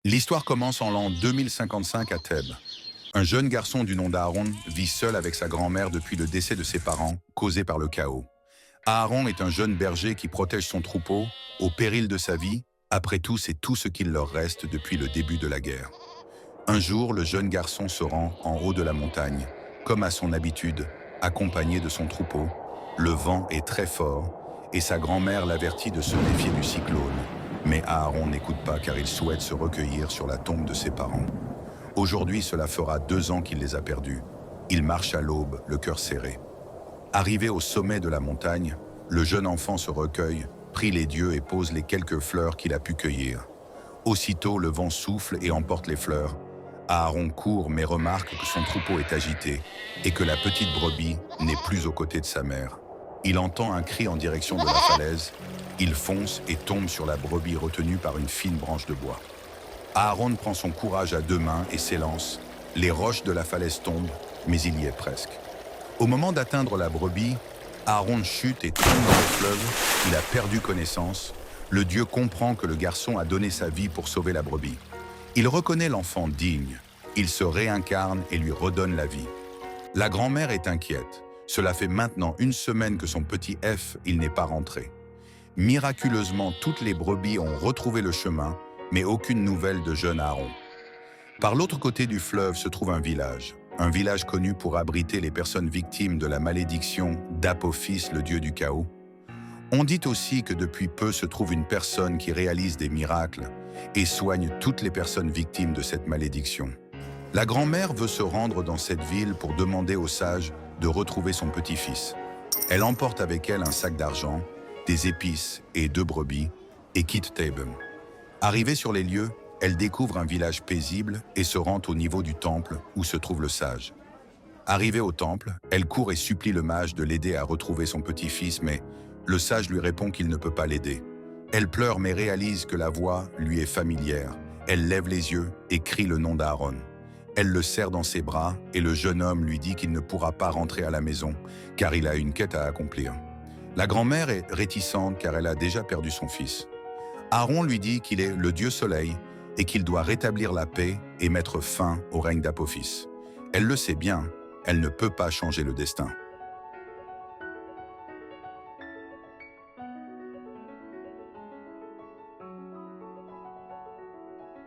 L'histoire commence en l'an 2055 à Thèbes. Un jeune garçon du nom d'Aaron vit seul avec sa grand-mère depuis le décès de ses parents, causé par le chaos. Aaron est un jeune berger qui protège son troupeau, au péril de sa vie. Après tout, c'est tout ce qu'il leur reste depuis le début de la guerre. Un jour, le jeune garçon se rend en haut de la montagne, comme à son habitude, accompagné de son troupeau. Le vent est très fort et sa grand-mère l'avertit de se méfier du cyclone. Mais Aaron n'écoute pas car il souhaite se recueillir sur la tombe de ses parents. Aujourd'hui, cela fera 2 ans qu'il les a perdus. Il marche à l'aube, le cœur serré. Arrivé au sommet de la montagne, le jeune enfant se recueille, prie les dieux et pose les quelques fleurs qu'il a pu cueillir. Aussitôt, le vent souffle et emporte les fleurs. Aaron court mais remarque que son troupeau est agité et que la petite brebis n'est plus aux côtés de sa mère. Il entend un cri en direction de la falaise. Il fonce et tombe sur la brebis retenue par une fine branche de bois. Aaron prend son courage à 2 mains et s'élance. Les roches de la falaise tombent, mais il y est presque. Au moment d'atteindre la brebis, Aaron chute et tombe dans le fleuve. Il a perdu connaissance. Le dieu comprend que le garçon a donné sa vie pour sauver la brebis. Il reconnaît l'enfant digne. Il se réincarne et lui redonne la vie. La grand-mère est inquiète. Cela fait maintenant 1 semaine que son petit F, il n'est pas rentré. Miraculeusement, toutes les brebis ont retrouvé le chemin, mais aucune nouvelle de jeune Aaron. Par l'autre côté du fleuve se trouve un village connu pour abriter les personnes victimes de la malédiction d'Apophis, le dieu du chaos. On dit aussi que depuis peu se trouve une personne qui réalise des miracles et soigne toutes les personnes victimes de cette malédiction. La grand-mère veut se rendre dans cette ville pour demander aux sages de retrouver son petit-fils. Elle emporte avec elle un sac d'argent, des épices et 2 brebis et quitte Thèbes. Arrivée sur les lieux, elle découvre un village paisible et se rend au niveau du temple où se trouve le sage. Arrivée au temple, elle court et supplie le mage de l'aider à retrouver son petit-fils, mais le sage lui répond qu'il ne peut pas l'aider. Elle pleure mais réalise que la voix lui est familière. Elle lève les yeux et crie le nom d'Aaron. Elle le serre dans ses bras et le jeune homme lui dit qu'il ne pourra pas rentrer à la maison car il a une quête à accomplir. La grand-mère est réticente car elle a déjà perdu son fils. Aaron lui dit qu'il est le dieu soleil et qu'il doit rétablir la paix et mettre fin au règne d'Apophis. Elle le sait bien, elle ne peut pas changer le destin.